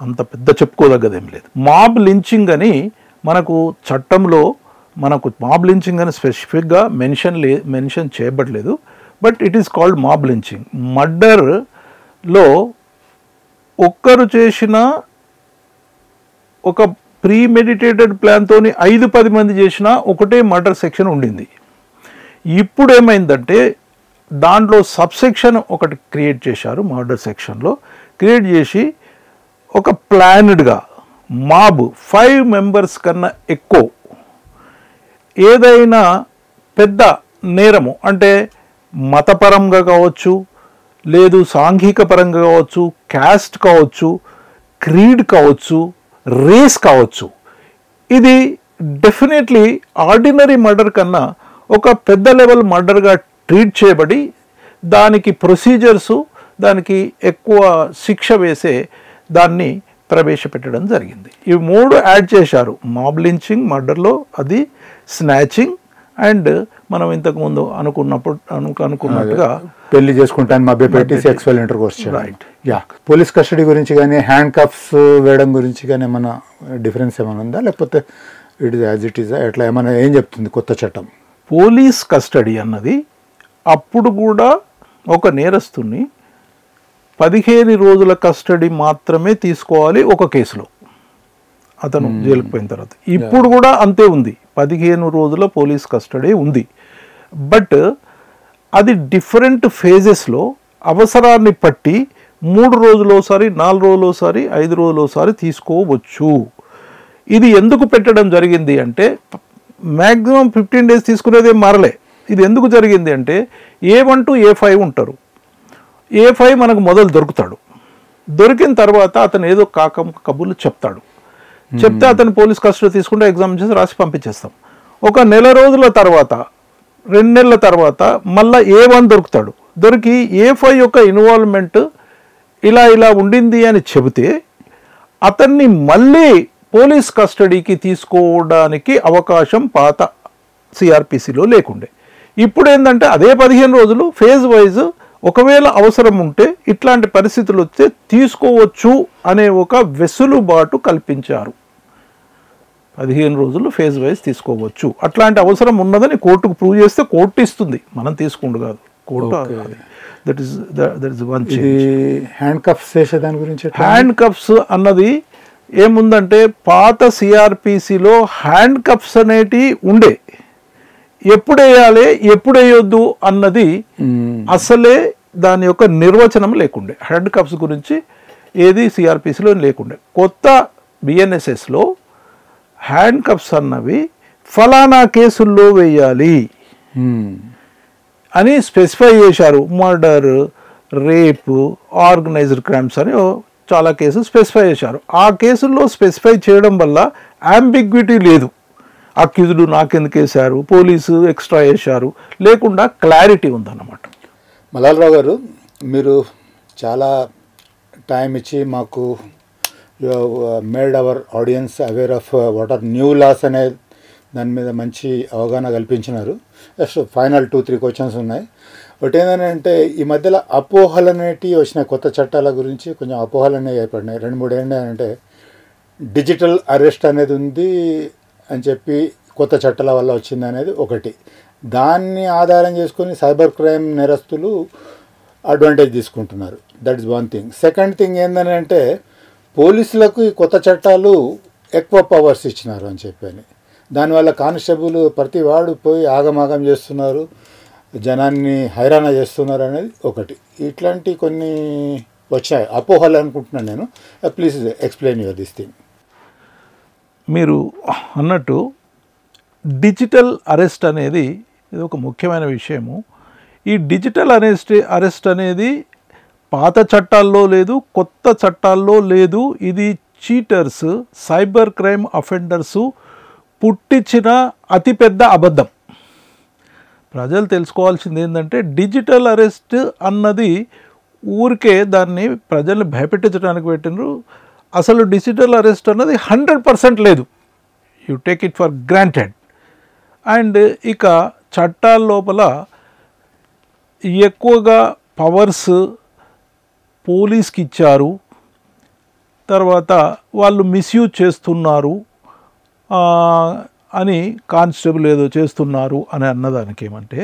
అంత పెద్ద చెప్పుకోదగ్గదేం లేదు. మాబ్ లించింగ్ అని మనకు చట్టంలో మాబ్ లించింగ్ అని స్పెసిఫిక్గా మెన్షన్ చేయబడలేదు. But it is called mob lynching. మర్డర్లో ఒక్కరు చేసిన ఒక ప్రీమెడిటేటెడ్ ప్లాన్తోని 5-10 మంది చేసిన ఒకటే మర్డర్ సెక్షన్ ఉండింది. ఇప్పుడు ఏమైందంటే దాంట్లో సబ్సెక్షన్ ఒకటి క్రియేట్ చేశారు. మర్డర్ సెక్షన్లో క్రియేట్ చేసి ఒక ప్లాన్డ్గా మాబ్ 5 మెంబర్స్ కన్నా ఎక్కువ ఏదైనా పెద్ద నేరము అంటే మతపరంగా కావచ్చు, లేదు సాంఘిక పరంగా కావచ్చు, క్యాస్ట్ కావచ్చు, క్రీడ్ కావచ్చు, రేస్ కావచ్చు, ఇది డెఫినెట్లీ ఆర్డినరీ మర్డర్ కన్నా ఒక పెద్ద లెవెల్ మర్డర్గా ట్రీట్ చేయబడి దానికి ప్రొసీజర్సు, దానికి ఎక్కువ శిక్ష వేసే దాన్ని ప్రవేశపెట్టడం జరిగింది. ఇవి 3 యాడ్ చేశారు. మాబ్ లించింగ్ మర్డర్లో, అది స్నాచింగ్, అండ్ మనం ఇంతకుముందు అనుకున్నట్టుగా పెళ్లి చేసుకుంటాను మభ్యపెట్టి సెక్సువల్ ఇంటర్కోర్స్ చేయడం. Right, yeah. పోలీస్ కస్టడీ గురించి కానీ హ్యాండ్ కఫ్స్ వేయడం గురించి కానీ ఏమైనా డిఫరెన్స్ ఏమైనా ఉందా, లేకపోతే it is as it is ఎట్లా ఏమైనా ఏం చెప్తుంది కొత్త చట్టం? పోలీస్ కస్టడీ అన్నది అప్పుడు కూడా ఒక నేరస్తుని 15 రోజుల కస్టడీ మాత్రమే తీసుకోవాలి ఒక కేసులో, అతను జైలుకు పోయిన తర్వాత. ఇప్పుడు కూడా అంతే ఉంది, 15 రోజుల పోలీస్ కస్టడీ ఉంది. బట్ అది డిఫరెంట్ ఫేజెస్లో అవసరాన్ని బట్టి 3 రోజులోసారి, 4 రోజులోసారి, 5 రోజులోసారి తీసుకోవచ్చు. ఇది ఎందుకు పెట్టడం జరిగింది అంటే మ్యాక్సిమం 15 డేస్ తీసుకునేదే మారలే. ఇది ఎందుకు జరిగింది అంటే A1 to A5 ఉంటారు. A5 మనకు మొదలు దొరుకుతాడు. దొరికిన తర్వాత అతను ఏదో కబుర్లు చెప్తాడు. చెప్తే అతను పోలీస్ కస్టడీ తీసుకుంటే ఎగ్జామ్ చేసి రాసి పంపించేస్తాం. ఒక నెల రోజుల తర్వాత, 2 నెలల తర్వాత మళ్ళీ A1 దొరుకుతాడు. దొరికి A5 యొక్క ఇన్వాల్వ్మెంట్ ఇలా ఉండింది అని చెబితే అతన్ని మళ్ళీ పోలీస్ కస్టడీకి తీసుకోవడానికి అవకాశం పాత సిఆర్పిసిలో లేకుండే. ఇప్పుడు ఏంటంటే అదే 15 రోజులు ఫేజ్ వైజ్ ఒకవేళ అవసరం ఉంటే ఇట్లాంటి పరిస్థితులు వస్తే తీసుకోవచ్చు అనే ఒక వెసులుబాటు కల్పించారు. 15 రోజులు ఫేజ్ వైజ్ తీసుకోవచ్చు. అట్లాంటి అవసరం ఉన్నదని కోర్టుకు ప్రూవ్ చేస్తే కోర్టు ఇస్తుంది, మనం తీసుకుంటూ కాదు. కోర్టు దట్ ఈస్ వన్ ఇది హ్యాండ్ కఫ్స్ చేసే దాని గురించి హ్యాండ్ కప్స్ అన్నది ఏముందంటే పాత సిఆర్పిసిలో హ్యాండ్ కప్స్ అనేటివి ఉండే, ఎప్పుడు వేయాలి ఎప్పుడు వేయొద్దు అన్నది అసలే దాని యొక్క నిర్వచనం లేకుండే. హ్యాండ్ కప్స్ గురించి ఏది సిఆర్పిసిలో లేకుండే. కొత్త బిఎన్ఎస్ఎస్లో హ్యాండ్ కప్స్ అన్నవి ఫలానా కేసుల్లో వేయాలి అని స్పెసిఫై చేశారు. మర్డర్, రేప్, ఆర్గనైజ్డ్ క్రైమ్స్ అని చాలా కేసులు స్పెసిఫై చేశారు. ఆ కేసుల్లో స్పెసిఫై చేయడం వల్ల అంబిగ్విటీ లేదు. అక్యూజ్డ్ నాకెందుకు వేశారు, పోలీసు ఎక్స్ట్రా వేశారు లేకుండా క్లారిటీ ఉందన్నమాట. మల్లాలరావు గారు, మీరు చాలా టైం ఇచ్చి మాకు made our audience aware of what are new laws అనే దాని మీద మంచి అవగాహన కల్పించినారు. జస్ట్ ఫైనల్ 2-3 క్వశ్చన్స్ ఉన్నాయి. ఒకటి ఏంటంటే ఈ మధ్యలో అపోహలు అనేటివి వచ్చినాయి, కొత్త చట్టాల గురించి కొంచెం అపోహలు అనేవి ఏర్పడినాయి. 2-3 ఏంటంటే డిజిటల్ అరెస్ట్ అనేది ఉంది అని చెప్పి కొత్త చట్టాల వల్ల వచ్చింది అనేది ఒకటి. దాన్ని ఆధారం చేసుకొని సైబర్ క్రైమ్ నేరస్తులు అడ్వాంటేజ్ తీసుకుంటున్నారు. That is one thing. Second thing ఏంటంటే పోలీసులకు ఈ కొత్త చట్టాలు ఎక్కువ పవర్స్ ఇచ్చినారు అని చెప్పని, దానివల్ల కానిస్టేబుల్ ప్రతి వాడు పోయి ఆగమాగం చేస్తున్నారు, జనాన్ని హైరాణ చేస్తున్నారు అనేది ఒకటి. ఇట్లాంటి కొన్ని వచ్చాయి అపోహలు అనుకుంటున్నాను నేను. Please explain your this thing. మీరు అన్నట్టు డిజిటల్ అరెస్ట్ అనేది ఇది ఒక ముఖ్యమైన విషయము. ఈ డిజిటల్ అరెస్ట్ అనేది పాత చట్టాల్లో లేదు, కొత్త చట్టాల్లో లేదు. ఇది చీటర్స్, సైబర్ క్రైమ్ అఫెండర్సు పుట్టించిన అతిపెద్ద అబద్ధం. ప్రజలు తెలుసుకోవాల్సింది ఏంటంటే డిజిటల్ అరెస్ట్ అన్నది ఊరికే దాన్ని ప్రజల్ని భయపెట్టించడానికి పెట్టినారు. అసలు డిజిటల్ అరెస్ట్ అన్నది 100% లేదు. You take it for granted. And ఇక చట్టాల లోపల ఎక్కువగా పవర్స్ పోలీస్కి ఇచ్చారు, తర్వాత వాళ్ళు మిస్యూజ్ చేస్తున్నారు అని కానిస్టేబుల్ ఏదో చేస్తున్నారు అని అన్నదానికి ఏమంటే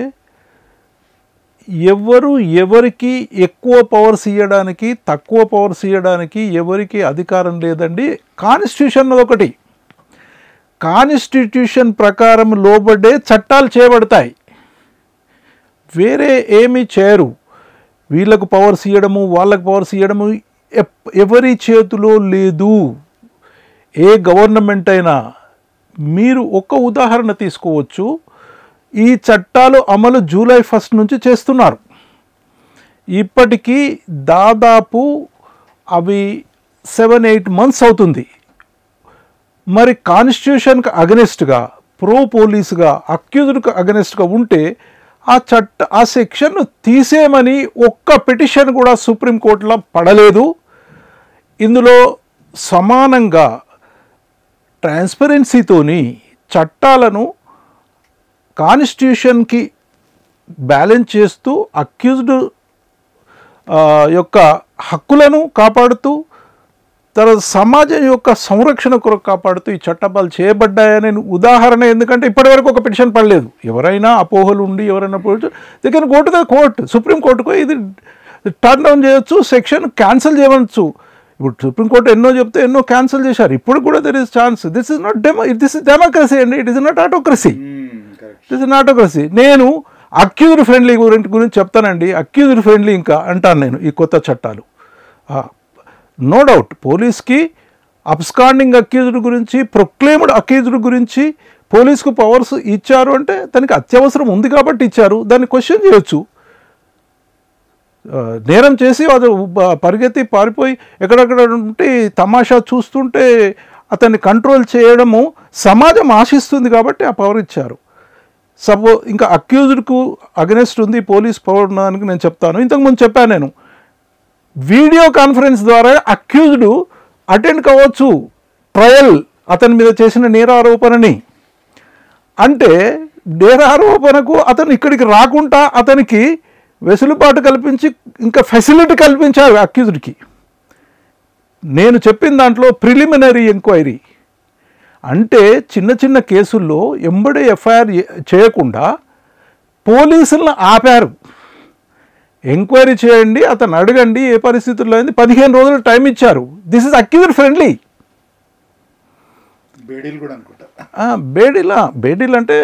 ఎవరికి ఎక్కువ పవర్స్ ఇవ్వడానికి తక్కువ పవర్స్ ఇవ్వడానికి ఎవరికి అధికారం లేదండి. కాన్స్టిట్యూషన్ ఒకటి, కాన్స్టిట్యూషన్ ప్రకారం లోబడే చట్టాలు చేయబడతాయి, వేరే ఏమీ చేయరు. వీళ్ళకు పవర్స్ ఇవ్వడము వాళ్ళకు పవర్స్ ఇవ్వడము ఎవరి చేతిలో లేదు. ఏ గవర్నమెంట్ అయినా మీరు ఒక ఉదాహరణ తీసుకోవచ్చు. ఈ చట్టాలు అమలు జూలై 1 నుంచి చేస్తున్నారు. ఇప్పటికీ దాదాపు అవి 7-8 months అవుతుంది. మరి కాన్స్టిట్యూషన్కి అగనెస్ట్గా, ప్రో పోలీసుగా, అక్యూజ్డ్కి అగనెస్ట్గా ఉంటే ఆ సెక్షన్ తీసేయమని ఒక్క పిటిషన్ కూడా సుప్రీంకోర్టులో పడలేదు. ఇందులో సమానంగా ట్రాన్స్పరెన్సీతోని చట్టాలను కాన్స్టిట్యూషన్కి బ్యాలెన్స్ చేస్తూ అక్యూజ్డ్ యొక్క హక్కులను కాపాడుతూ తర్వాత సమాజం యొక్క సంరక్షణ కొరకు కాపాడుతూ ఈ చట్టాలు చేయబడ్డాయనే ఉదాహరణ. ఎందుకంటే ఇప్పటివరకు ఒక పిటిషన్ పడలేదు. ఎవరైనా అపోహలు ఉండి ఎవరైనా దగ్గర గో టు ద కోర్ట్, సుప్రీంకోర్టుకు ఇది టర్న్ డౌన్ చేయొచ్చు, సెక్షన్ క్యాన్సిల్ చేయవచ్చు. ఇప్పుడు సుప్రీంకోర్టు ఎన్నో చెప్తే ఎన్నో క్యాన్సిల్ చేశారు. ఇప్పుడు కూడా there is chance. This is not this is democracy అండి. It is not autocracy. This is not autocracy. నేను అక్యూజ్డ్ ఫ్రెండ్లీ గురించి చెప్తానండి. అక్యూజ్డ్ ఫ్రెండ్లీ ఇంకా అంటాను నేను ఈ కొత్త చట్టాలు. నో డౌట్ పోలీస్కి అబ్స్కాండింగ్ అక్యూజ్డ్ గురించి, ప్రొక్లెయిమ్డ్ అక్యూజ్డ్ గురించి పోలీస్కు పవర్స్ ఇచ్చారు అంటే దానికి అత్యవసరం ఉంది కాబట్టి ఇచ్చారు. దాన్ని క్వశ్చన్ చేయొచ్చు. నేరం చేసి అది పరిగెత్తి పారిపోయి ఎక్కడెక్కడ ఉంటే తమాషా చూస్తుంటే అతన్ని కంట్రోల్ చేయడము సమాజం ఆశిస్తుంది కాబట్టి ఆ పవర్ ఇచ్చారు. ఇంకా అక్యూజ్డ్కు అగెనెస్ట్ ఉంది పోలీస్ పవర్ ఉన్నదానికి నేను చెప్తాను. ఇంతకుముందు చెప్పాను నేను, వీడియో కాన్ఫరెన్స్ ద్వారా అక్యూజ్డ్ అటెండ్ కావచ్చు ట్రయల్ అతని మీద చేసిన నేరారోపణని. అంటే నేరారోపణకు అతను ఇక్కడికి రాకుండా అతనికి వెసులుబాటు కల్పించి ఇంకా ఫెసిలిటీ కల్పించారు అక్యూజ్డ్కి. నేను చెప్పిన దాంట్లో ప్రిలిమినరీ ఎంక్వైరీ అంటే చిన్న చిన్న కేసుల్లో ఎంబడే ఎఫ్ఐఆర్ చేయకుండా పోలీసులను ఆపారు. ఎంక్వైరీ చేయండి, అతను అడగండి ఏ పరిస్థితుల్లో అయింది. 15 రోజులు టైం ఇచ్చారు. This is accuser friendly. బేడీలు కూడా అనుకుంటా. బేడీలు అంటే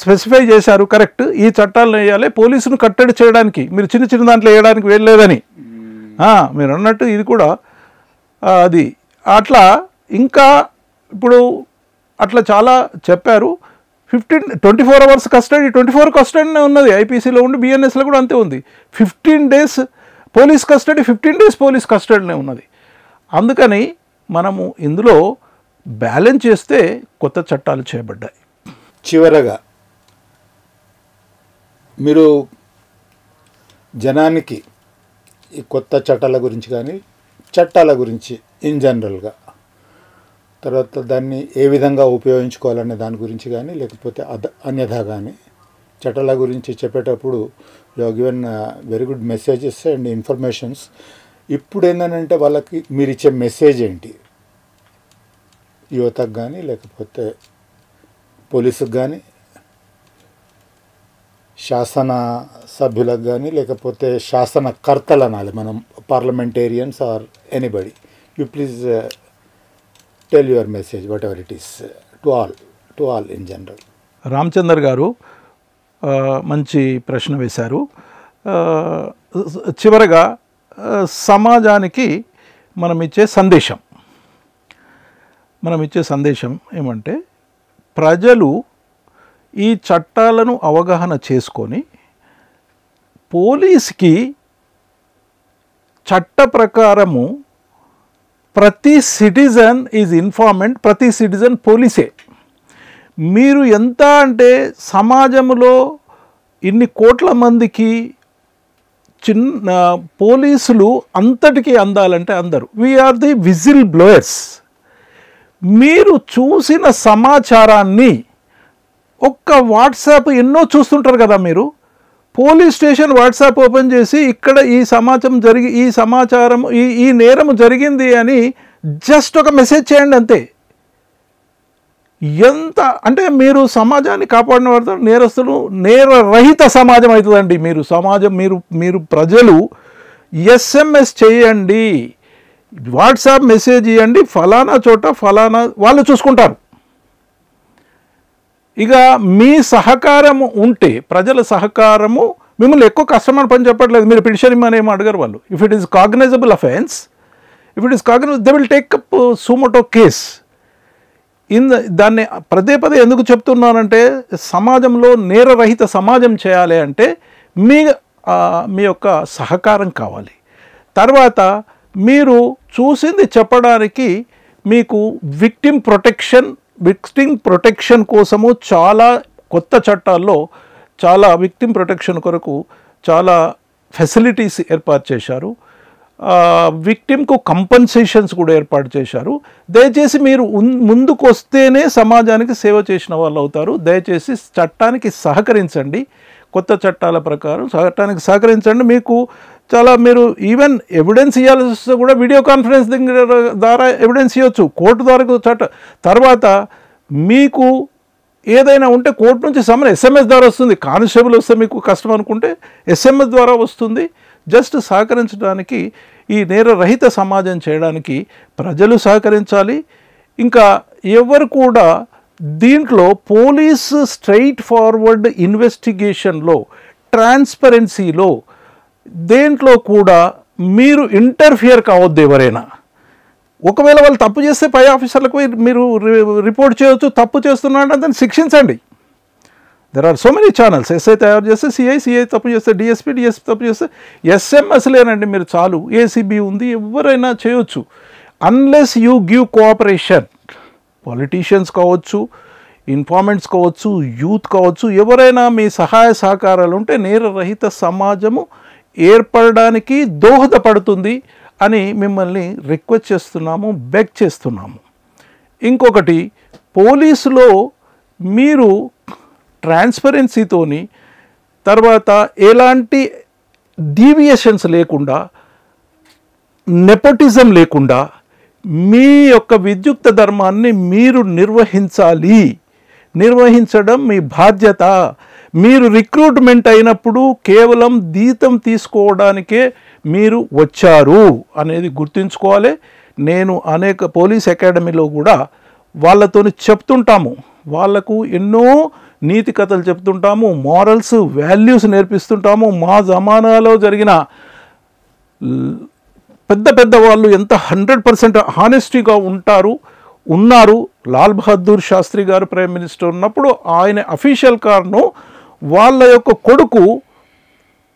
స్పెసిఫై చేశారు, కరెక్ట్. ఈ చట్టాలను వేయాలి పోలీసును కట్టడి చేయడానికి, మీరు చిన్న చిన్న దాంట్లో వేయడానికి వెళ్ళలేదని. మీరు అన్నట్టు ఇది కూడా అది అట్లా. ఇంకా ఇప్పుడు అట్లా చాలా చెప్పారు. 24 hours కస్టడీ, 24 కస్టడీనే ఉన్నది. ఐపీసీలో ఉండి బిఎన్ఎస్లో కూడా అంతే ఉంది. 15 days police custody, 15 days police కస్టడీనే ఉన్నది. అందుకని మనము ఇందులో బ్యాలెన్స్ చేస్తే కొత్త చట్టాలు చేయబడ్డాయి. చివరగా మీరు జనానికి ఈ కొత్త చట్టాల గురించి కానీ చట్టాల గురించి ఇన్ జనరల్గా, తర్వాత దాన్ని ఏ విధంగా ఉపయోగించుకోవాలనే దాని గురించి కానీ, లేకపోతే అన్యథా కానీ చట్టాల గురించి చెప్పేటప్పుడు you have given very good messages and informations. ఇప్పుడు ఏంటంటే వాళ్ళకి మీరు ఇచ్చే మెసేజ్ ఏంటి, యువతకు కానీ లేకపోతే పోలీసుకు కానీ, శాసన సభ్యులకు కానీ, లేకపోతే శాసనకర్తలు అనాలి మనం, parliamentarians or anybody, you please tell your message whatever it is to all in general. Ramachandar garu మంచి ప్రశ్న వేశారు. చివరగా సమాజానికి మనం ఇచ్చే సందేశం ఏమంటే, ప్రజలు ఈ చట్టాలను అవగాహన చేసుకొని పోలీస్కి చట్ట ప్రకారము ప్రతి సిటిజన్ ఈజ్ ఇన్ఫార్మెంట్, ప్రతి సిటిజన్ పోలీసే. మీరు ఎంత అంటే సమాజంలో ఇన్ని కోట్ల మందికి పోలీసులు అంతటికీ అందాలంటే అందరు, వీఆర్ ది విజిల్ బ్లోయర్స్. మీరు చూసిన సమాచారాన్ని ఒక్క వాట్సాప్ ఎన్నో చూస్తుంటారు కదా మీరు, పోలీస్ స్టేషన్ వాట్సాప్ ఓపెన్ చేసి ఇక్కడ ఈ సమాచారం ఈ నేరం జరిగింది అని జస్ట్ ఒక మెసేజ్ చేయండి అంతే. ఎంత అంటే మీరు సమాజాన్ని కాపాడిన వారితో నేరరహిత సమాజం అవుతుందండి. మీరు ప్రజలు ఎస్ఎంఎస్ చేయండి, వాట్సాప్ మెసేజ్ ఇవ్వండి, ఫలానా చోట ఫలానా వాళ్ళు చూసుకుంటారు. ఇక మీ సహకారము ఉంటే, ప్రజల సహకారము, మిమ్మల్ని ఎక్కువ కష్టమైన పని చెప్పట్లేదు, మీరు పిటిషన్ ఇమ్మని ఏమో అడగరు వాళ్ళు. If it is cognisable offence, they will take up suo motu case. దాన్ని పదే ఎందుకు చెప్తున్నానంటే, సమాజంలో నేరరహిత సమాజం చేయాలి అంటే మీ యొక్క సహకారం కావాలి. తర్వాత మీరు చూసింది చెప్పడానికి మీకు విక్టిమ్ ప్రొటెక్షన్ కోసము చాలా కొత్త చట్టాల్లో చాలా విక్టిమ్ ప్రొటెక్షన్ కొరకు చాలా ఫెసిలిటీస్ ఏర్పాటు చేశారు. విక్టిమ్కు కంపన్సేషన్స్ కూడా ఏర్పాటు చేశారు. దయచేసి మీరు ముందుకు వస్తేనే సమాజానికి సేవ చేసిన వాళ్ళు అవుతారు. దయచేసి చట్టానికి సహకరించండి, కొత్త చట్టాల ప్రకారం చట్టానికి సహకరించండి. మీరు ఈవెన్ ఎవిడెన్స్ ఇవ్వాల్సి వస్తే కూడా వీడియో కాన్ఫరెన్స్ ద్వారా ఎవిడెన్స్ ఇవ్వచ్చు, కోర్టు ద్వారా తర్వాత మీకు ఏదైనా ఉంటే కోర్టు నుంచి సమన్ ఎస్ఎంఎస్ ద్వారా వస్తుంది. కానిస్టేబుల్ వస్తే మీకు కష్టం అనుకుంటే ఎస్ఎంఎస్ ద్వారా వస్తుంది. జస్ట్ సహకరించడానికి, ఈ నేరరహిత సమాజం చేయడానికి ప్రజలు సహకరించాలి. ఇంకా ఎవరు కూడా దీంట్లో పోలీసు స్ట్రైట్ ఫార్వర్డ్ ఇన్వెస్టిగేషన్లో, ట్రాన్స్పరెన్సీలో దేంట్లో కూడా మీరు ఇంటర్ఫియర్ కావద్దు. ఎవరైనా ఒకవేళ వాళ్ళు తప్పు చేస్తే పై ఆఫీసర్లకు మీరు రిపోర్ట్ చేయవచ్చు, తప్పు చేస్తున్నారంటే దాన్ని శిక్షించండి. There are so many channels. SI తయారు చేస్తే సిఐ తప్పు చేస్తే డిఎస్పీ తప్పు చేస్తే ఎస్ఎంఎస్ లేనండి మీరు చాలు. ఏసీబీ ఉంది, ఎవరైనా చేయొచ్చు. Unless you give cooperation, politicians కావచ్చు, ఇన్ఫార్మెంట్స్ కావచ్చు, యూత్ కావచ్చు, ఎవరైనా మీ సహాయ సహకారాలు ఉంటే నేరరహిత సమాజము ఏర్పడడానికి దోహదపడుతుంది అని మిమ్మల్ని రిక్వెస్ట్ చేస్తున్నాము, బెగ్ చేస్తున్నాము. ఇంకొకటి, పోలీసులో మీరు ట్రాన్స్పరెన్సీతోని, తర్వాత ఎలాంటి డీవియేషన్స్ లేకుండా, నెపోటిజం లేకుండా మీ యొక్క విద్యుక్త ధర్మాన్ని మీరు నిర్వహించాలి. నిర్వహించడం మీ బాధ్యత. మీరు రిక్రూట్మెంట్ అయినప్పుడు కేవలం జీతం తీసుకోవడానికే మీరు వచ్చారు అనేది గుర్తుంచుకోవాలి. నేను అనేక పోలీస్ అకాడమీలో కూడా వాళ్ళతో చెప్తుంటాము, వాళ్లకు ఎన్నో నీతి కథలు చెప్తుంటాము, మారల్స్ వాల్యూస్ నేర్పిస్తుంటాము. మా జమానాలో జరిగిన పెద్ద పెద్ద వాళ్ళు ఎంత 100% హానెస్టీగా ఉన్నారు. లాల్ బహదూర్ శాస్త్రి గారు ప్రైమ్ మినిస్టర్ ఉన్నప్పుడు ఆయన అఫీషియల్ కార్ను వాళ్ళ యొక్క కొడుకు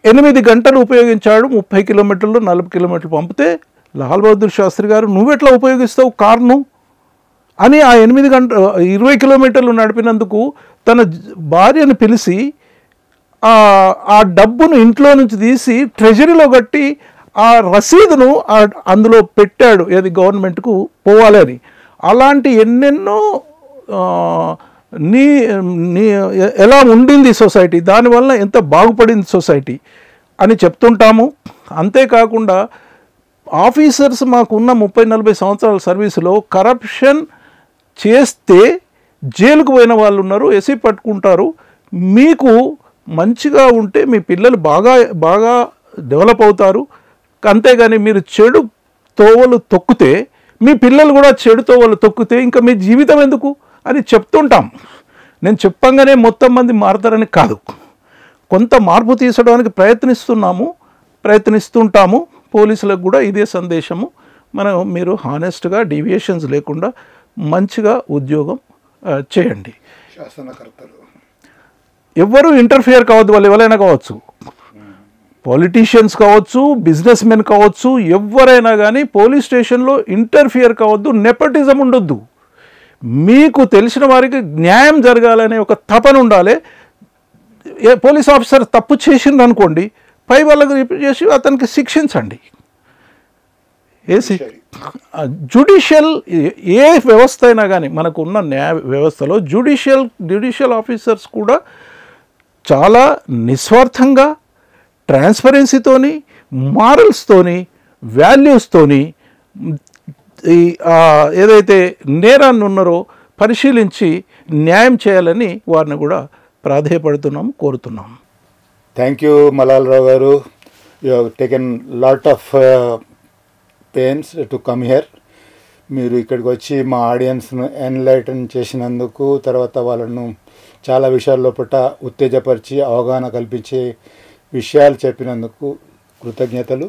8 గంటలు ఉపయోగించాడు. 30 కిలోమీటర్లు 40 కిలోమీటర్లు పంపితే లాల్ బహదూర్ శాస్త్రి గారు నువ్వెట్లా ఉపయోగిస్తావు కార్ను అని ఆ 20 కిలోమీటర్లు నడిపినందుకు తన భార్యను పిలిచి ఆ డబ్బును ఇంట్లో నుంచి తీసి ట్రెజరీలో కట్టి ఆ రసీదును అందులో పెట్టాడు, ఏది గవర్నమెంట్కు పోవాలి అని. అలాంటి ఎన్నెన్నో ఎలా ఉండింది సొసైటీ, దానివల్ల ఎంత బాగుపడింది సొసైటీ అని చెప్తుంటాము. అంతేకాకుండా ఆఫీసర్స్ మాకున్న 30-40 సంవత్సరాల సర్వీసులో కరప్షన్ చేస్తే జైలుకు పోయిన వాళ్ళు ఉన్నారు, ఎసి పట్టుకుంటారు. మీకు మంచిగా ఉంటే మీ పిల్లలు బాగా డెవలప్ అవుతారు. అంతేగాని మీరు చెడు తోవలు తొక్కితే మీ పిల్లలు కూడా చెడు తోవలు తొక్కితే ఇంకా మీ జీవితం ఎందుకు అని చెప్తుంటాం. నేను చెప్పంగానే మొత్తం మంది మారుతారని కాదు, కొంత మార్పు తీసడానికి ప్రయత్నిస్తుంటాము. పోలీసులకు కూడా ఇదే సందేశము, మీరు హానెస్ట్గా డీవియేషన్స్ లేకుండా మంచిగా ఉద్యోగం చేయండి. శాసనకర్తలు ఎవ్వరూ ఇంటర్ఫియర్ కావద్దు, వాళ్ళు ఎవరైనా కావచ్చు, పొలిటీషియన్స్ కావచ్చు, బిజినెస్ మెన్ కావచ్చు, ఎవరైనా కానీ పోలీస్ స్టేషన్లో ఇంటర్ఫియర్ కావద్దు, నెపటిజం ఉండొద్దు. మీకు తెలిసిన వారికి న్యాయం జరగాలనే ఒక తపన ఉండాలి. పోలీస్ ఆఫీసర్ తప్పు చేసింది అనుకోండి, పై వాళ్ళకి రిపోర్ట్ చేసి అతనికి శిక్షించండి. జ్యుడిషియల్ ఏ వ్యవస్థ అయినా కానీ మనకు ఉన్న న్యాయ వ్యవస్థలో జ్యుడిషియల్ ఆఫీసర్స్ కూడా చాలా నిస్వార్థంగా, ట్రాన్స్పరెన్సీతోని, మారల్స్తోని, వాల్యూస్తోని ఏదైతే నేరాన్ని ఉన్నారో పరిశీలించి న్యాయం చేయాలని వారిని కూడా ప్రాధేయపడుతున్నాము, కోరుతున్నాము. థ్యాంక్ యూ మల్లాలరావు గారు. You have taken lot of pains to come here. మీరు ఇక్కడికి వచ్చి మా ఆడియన్స్ను ఎన్లైటన్ చేసినందుకు, తర్వాత వాళ్ళను చాలా విషయాల్లో ఉత్తేజపరిచి అవగాహన కల్పించే విషయాలు చెప్పినందుకు కృతజ్ఞతలు.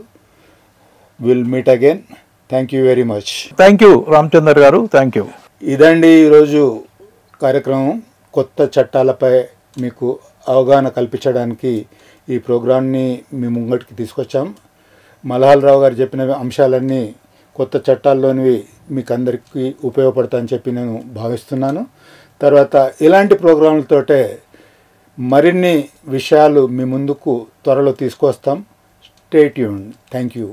Will meet again. Thank you very much. Thank you Ramachandar గారు. Thank you. ఇదండి ఈరోజు కార్యక్రమం. కొత్త చట్టాలపై మీకు అవగాహన కల్పించడానికి ఈ ప్రోగ్రామ్ని మీ ముంగటికి తీసుకొచ్చాం. మల్లాలరావు గారు చెప్పిన అంశాలన్నీ కొత్త చట్టాల్లోనివి మీకు అందరికీ ఉపయోగపడతాయని చెప్పి నేను భావిస్తున్నాను. తర్వాత ఇలాంటి ప్రోగ్రాంలతోటే మరిన్ని విషయాలు మీ ముందుకు త్వరలో తీసుకొస్తాం. Stay tuned. Thank you.